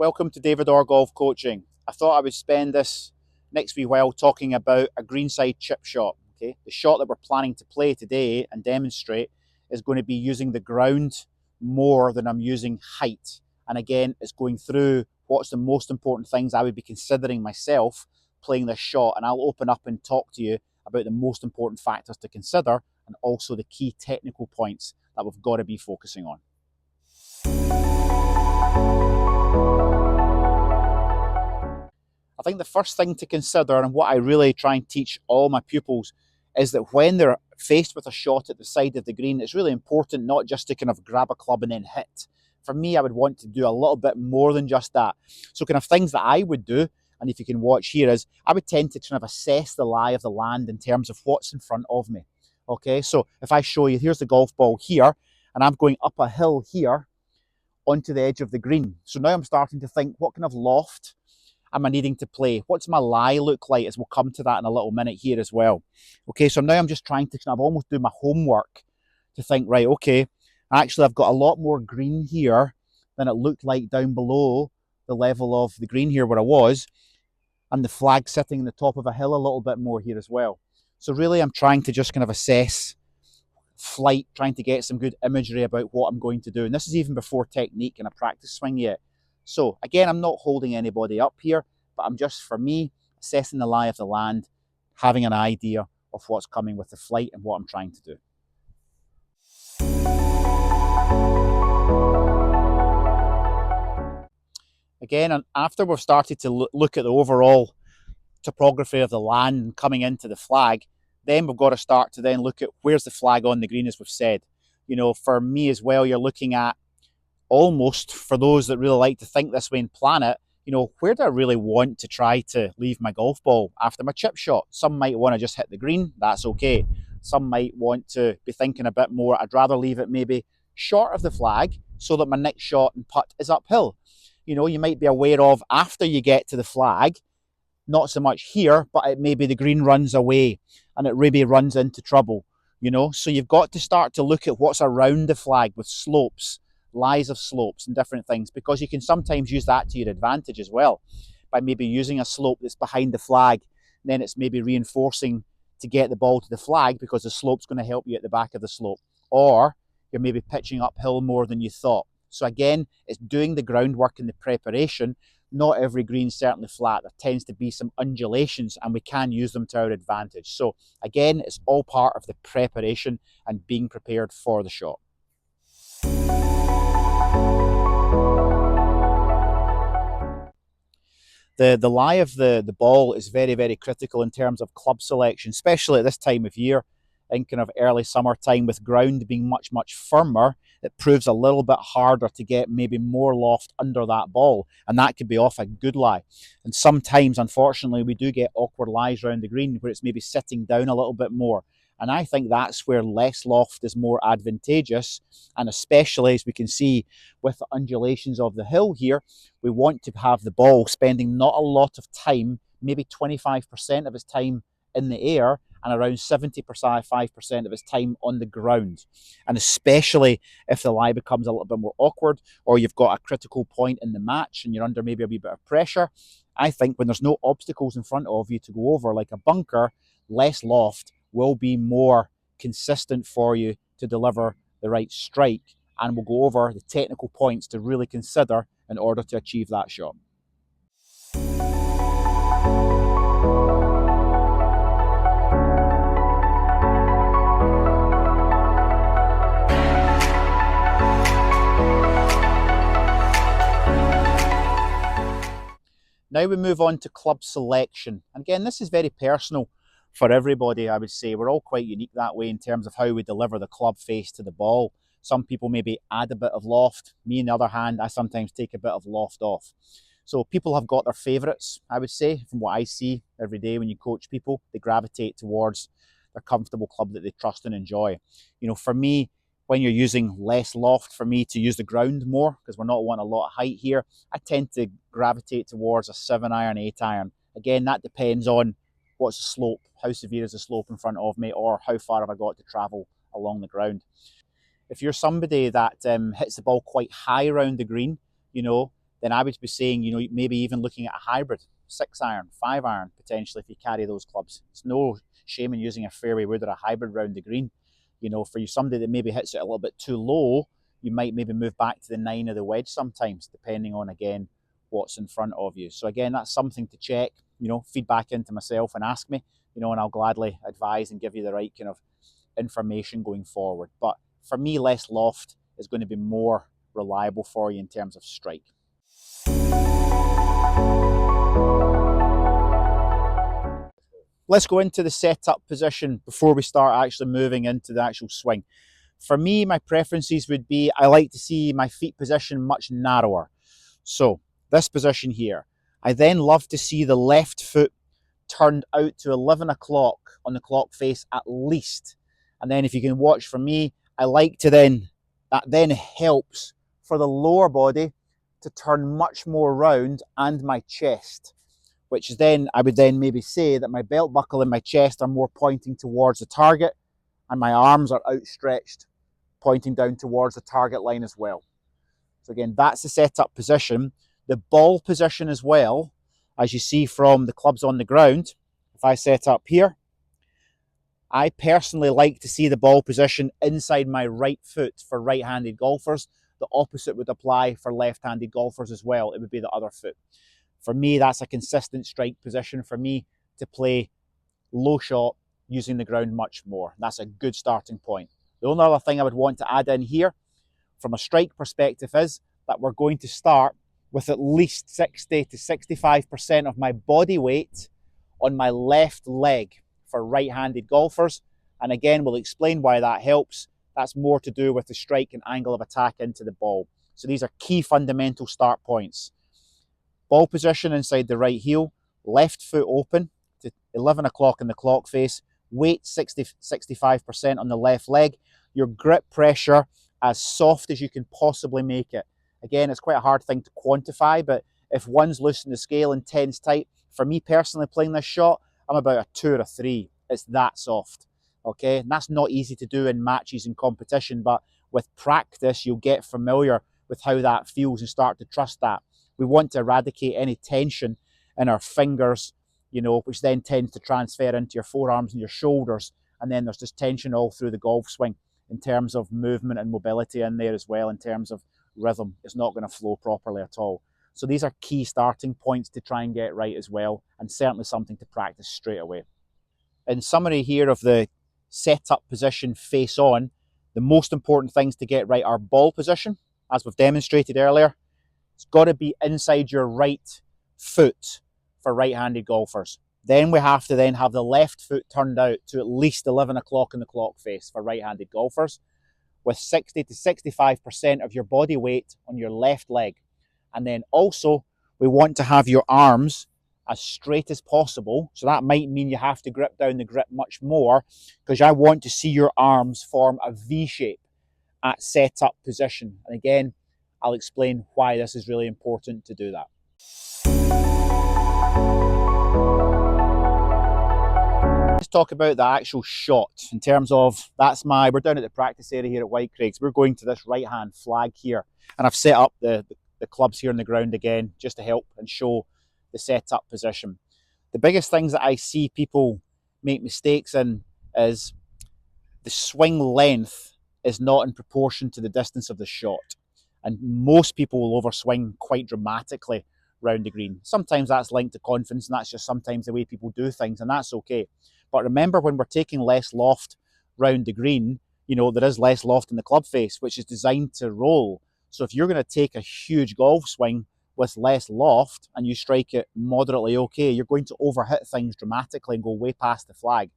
Welcome to David Orr Golf Coaching. I thought I would spend this next wee while talking about a greenside chip shot. Okay, the shot that we're planning to play today and demonstrate is going to be using the ground more than I'm using height. And again, it's going through what's the most important things I would be considering myself playing this shot. And I'll open up and talk to you about the most important factors to consider and also the key technical points that we've got to be focusing on. I think the first thing to consider, and what I really try and teach all my pupils, is that when they're faced with a shot at the side of the green, it's really important not just to kind of grab a club and then hit. For me, I would want to do a little bit more than just that. So kind of things that I would do, and if you can watch here, is I would tend to kind of assess the lie of the land in terms of what's in front of me. Okay, so if I show you, here's the golf ball here, and I'm going up a hill here onto the edge of the green. So now I'm starting to think, what kind of loft am I needing to play? What's my lie look like? As we'll come to that in a little minute here as well. Okay, so now I'm just trying to kind of almost do my homework to think, right, okay, actually I've got a lot more green here than it looked like down below the level of the green here where I was, and the flag sitting in the top of a hill a little bit more here as well. So really I'm trying to just kind of assess flight, trying to get some good imagery about what I'm going to do. And this is even before technique and a practice swing yet. So again, I'm not holding anybody up here, but I'm just, for me, assessing the lie of the land, having an idea of what's coming with the flight and what I'm trying to do. Again, and after we've started to look at the overall topography of the land and coming into the flag, then we've got to start to then look at where's the flag on the green, as we've said. You know, for me as well, you're looking at almost, for those that really like to think this way and plan it, you know, where do I really want to try to leave my golf ball after my chip shot? Some might want to just hit the green, that's okay. Some might want to be thinking a bit more, I'd rather leave it maybe short of the flag so that my next shot and putt is uphill. You know, you might be aware of after you get to the flag, not so much here, but it maybe the green runs away and it maybe runs into trouble, you know. So you've got to start to look at what's around the flag with slopes, lies of slopes and different things, because you can sometimes use that to your advantage as well by maybe using a slope that's behind the flag. Then it's maybe reinforcing to get the ball to the flag because the slope's going to help you at the back of the slope, or you're maybe pitching uphill more than you thought. So again, it's doing the groundwork and the preparation. Not every green's certainly flat. There tends to be some undulations and we can use them to our advantage. So again, it's all part of the preparation and being prepared for the shot. The lie of the ball is very, very critical in terms of club selection, especially at this time of year, in kind of early summertime, with ground being much, much firmer. It proves a little bit harder to get maybe more loft under that ball, and that could be off a good lie. And sometimes, unfortunately, we do get awkward lies around the green where it's maybe sitting down a little bit more. And I think that's where less loft is more advantageous. And especially, as we can see with the undulations of the hill here, we want to have the ball spending not a lot of time, maybe 25% of its time in the air and around 75% of its time on the ground. And especially if the lie becomes a little bit more awkward, or you've got a critical point in the match and you're under maybe a wee bit of pressure, I think when there's no obstacles in front of you to go over, like a bunker, less loft will be more consistent for you to deliver the right strike, and we'll go over the technical points to really consider in order to achieve that shot. Now we move on to club selection. And again, this is very personal for everybody, I would say. We're all quite unique that way in terms of how we deliver the club face to the ball. Some people maybe add a bit of loft. Me, on the other hand, I sometimes take a bit of loft off. So people have got their favourites, I would say, from what I see every day when you coach people. They gravitate towards their comfortable club that they trust and enjoy. You know, for me, when you're using less loft, for me to use the ground more, because we're not wanting a lot of height here, I tend to gravitate towards a 7-iron, 8-iron. Again, that depends on what's the slope, how severe is the slope in front of me, or how far have I got to travel along the ground. If you're somebody that hits the ball quite high around the green, you know, then I would be saying, maybe even looking at a hybrid, 6-iron, 5-iron, potentially, if you carry those clubs. It's no shame in using a fairway wood or a hybrid round the green. For you, somebody that maybe hits it a little bit too low, you might maybe move back to the 9 of the wedge sometimes, depending on, again, what's in front of you. So again, that's something to check, feedback into myself and ask me, and I'll gladly advise and give you the right kind of information going forward. But for me, less loft is going to be more reliable for you in terms of strike. Let's go into the setup position before we start actually moving into the actual swing. For me, my preferences would be, I like to see my feet position much narrower. So this position here. I then love to see the left foot turned out to 11 o'clock on the clock face at least. And then if you can watch for me, I like to that then helps for the lower body to turn much more round and my chest, which is then, I would then maybe say that my belt buckle and my chest are more pointing towards the target and my arms are outstretched, pointing down towards the target line as well. So again, that's the setup position. The ball position as well, as you see from the clubs on the ground, if I set up here, I personally like to see the ball position inside my right foot for right-handed golfers. The opposite would apply for left-handed golfers as well. It would be the other foot. For me, that's a consistent strike position for me to play low shot using the ground much more. That's a good starting point. The only other thing I would want to add in here from a strike perspective is that we're going to start with at least 60 to 65% of my body weight on my left leg for right-handed golfers. And again, we'll explain why that helps. That's more to do with the strike and angle of attack into the ball. So these are key fundamental start points. Ball position inside the right heel, left foot open to 11 o'clock in the clock face, weight 60-65% on the left leg, your grip pressure as soft as you can possibly make it. Again, it's quite a hard thing to quantify, but if one's loose in the scale and 10's tight, for me personally playing this shot, I'm about a 2 or a 3. It's that soft, okay? And that's not easy to do in matches and competition, but with practice, you'll get familiar with how that feels and start to trust that. We want to eradicate any tension in our fingers, which then tends to transfer into your forearms and your shoulders. And then there's just tension all through the golf swing in terms of movement and mobility in there as well, in terms of rhythm. It's not going to flow properly at all. So these are key starting points to try and get right as well, and certainly something to practice straight away. In summary here of the setup position face on, the most important things to get right are ball position, as we've demonstrated earlier. It's got to be inside your right foot for right-handed golfers. Then we have to then have the left foot turned out to at least 11 o'clock in the clock face for right-handed golfers, with 60 to 65% of your body weight on your left leg. And then also, we want to have your arms as straight as possible. So that might mean you have to grip down the grip much more, because I want to see your arms form a V shape at setup position. And again, I'll explain why this is really important to do that. Let's talk about the actual shot in terms of, we're down at the practice area here at White Craigs. We're going to this right-hand flag here, and I've set up the clubs here on the ground again, just to help and show the setup position. The biggest things that I see people make mistakes in is the swing length is not in proportion to the distance of the shot. And most people will overswing quite dramatically round the green. Sometimes that's linked to confidence, and that's just sometimes the way people do things, and that's okay. But remember, when we're taking less loft round the green, there is less loft in the club face, which is designed to roll. So if you're going to take a huge golf swing with less loft and you strike it moderately okay, you're going to overhit things dramatically and go way past the flag.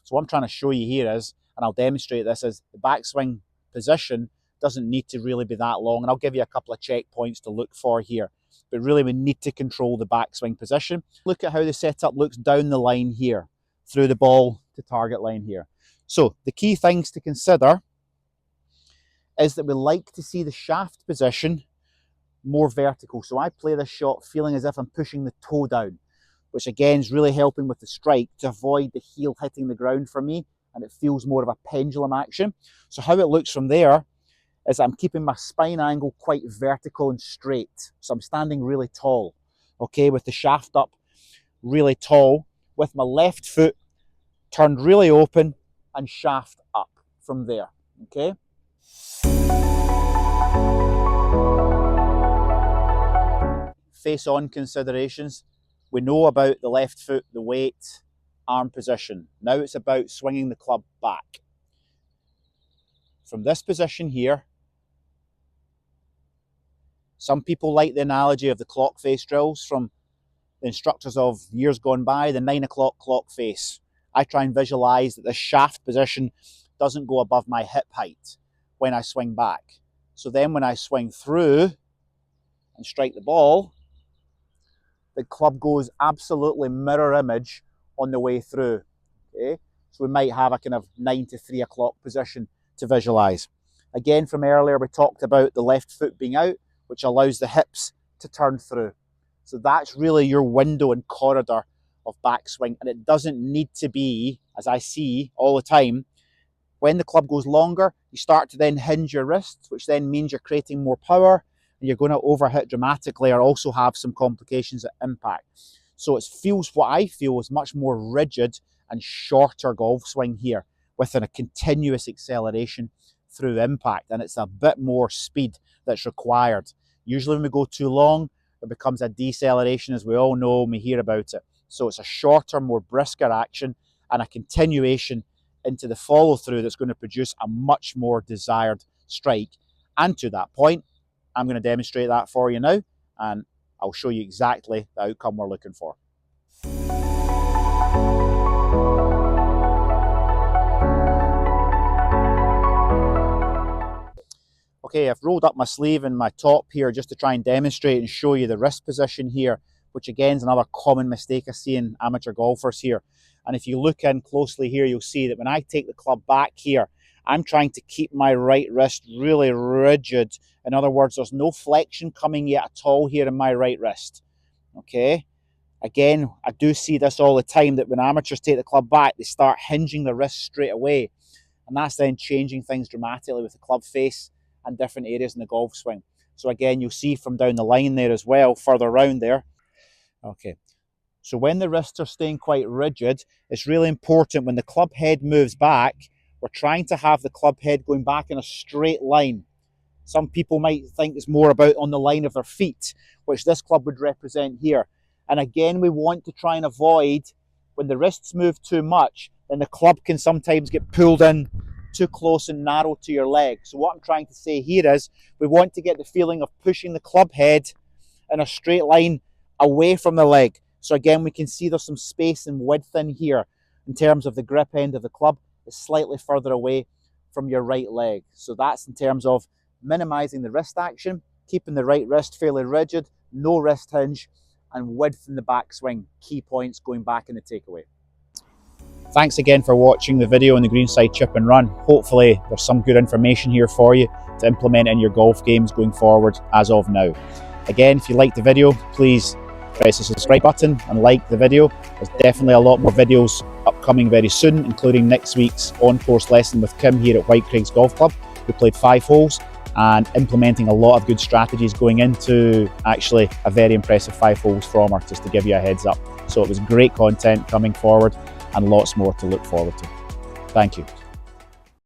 So what I'm trying to show you here is, and I'll demonstrate this, is the backswing position doesn't need to really be that long. And I'll give you a couple of checkpoints to look for here. But really, we need to control the backswing position. Look at how the setup looks down the line here, through the ball to target line here. So the key things to consider is that we like to see the shaft position more vertical. So I play this shot feeling as if I'm pushing the toe down, which again is really helping with the strike to avoid the heel hitting the ground for me, and it feels more of a pendulum action. So how it looks from there is I'm keeping my spine angle quite vertical and straight. So I'm standing really tall, okay, with the shaft up really tall, with my left foot turned really open and shaft up from there, okay? Face-on considerations. We know about the left foot, the weight, arm position. Now it's about swinging the club back. From this position here, some people like the analogy of the clock face drills from the instructors of years gone by, the 9 o'clock clock face. I try and visualize that the shaft position doesn't go above my hip height when I swing back. So then when I swing through and strike the ball, the club goes absolutely mirror image on the way through. Okay? So we might have a kind of 9 to 3 o'clock position to visualize. Again, from earlier, we talked about the left foot being out, which allows the hips to turn through. So that's really your window and corridor of backswing. And it doesn't need to be, as I see all the time, when the club goes longer, you start to then hinge your wrists, which then means you're creating more power and you're going to overhit dramatically or also have some complications at impact. So it feels, what I feel, is much more rigid and shorter golf swing here with a continuous acceleration through impact. And it's a bit more speed that's required. Usually when we go too long, it becomes a deceleration, as we all know and we hear about it. So it's a shorter, more brisker action and a continuation into the follow through that's going to produce a much more desired strike. And to that point, I'm going to demonstrate that for you now, and I'll show you exactly the outcome we're looking for. Okay, I've rolled up my sleeve and my top here just to try and demonstrate and show you the wrist position here, which again is another common mistake I see in amateur golfers here. And if you look in closely here, you'll see that when I take the club back here, I'm trying to keep my right wrist really rigid. In other words, there's no flexion coming yet at all here in my right wrist. Okay? Again, I do see this all the time, that when amateurs take the club back, they start hinging the wrist straight away. And that's then changing things dramatically with the club face and different areas in the golf swing. So again, you'll see from down the line there as well, further around there. Okay. So when the wrists are staying quite rigid, it's really important when the club head moves back, we're trying to have the club head going back in a straight line. Some people might think it's more about on the line of their feet, which this club would represent here. And again, we want to try and avoid, when the wrists move too much, then the club can sometimes get pulled in too close and narrow to your leg. So what I'm trying to say here is, we want to get the feeling of pushing the club head in a straight line away from the leg. So again, we can see there's some space and width in here in terms of the grip end of the club is slightly further away from your right leg. So that's in terms of minimizing the wrist action, keeping the right wrist fairly rigid, no wrist hinge, and width in the backswing. Key points going back in the takeaway. Thanks again for watching the video on the Greenside Chip and Run. Hopefully there's some good information here for you to implement in your golf games going forward as of now. Again, if you liked the video, please press the subscribe button and like the video. There's definitely a lot more videos upcoming very soon, including next week's on-course lesson with Kim here at White Craigs Golf Club. We played 5 holes and implementing a lot of good strategies going into actually a very impressive 5 holes from her, just to give you a heads up. So it was great content coming forward and lots more to look forward to. Thank you.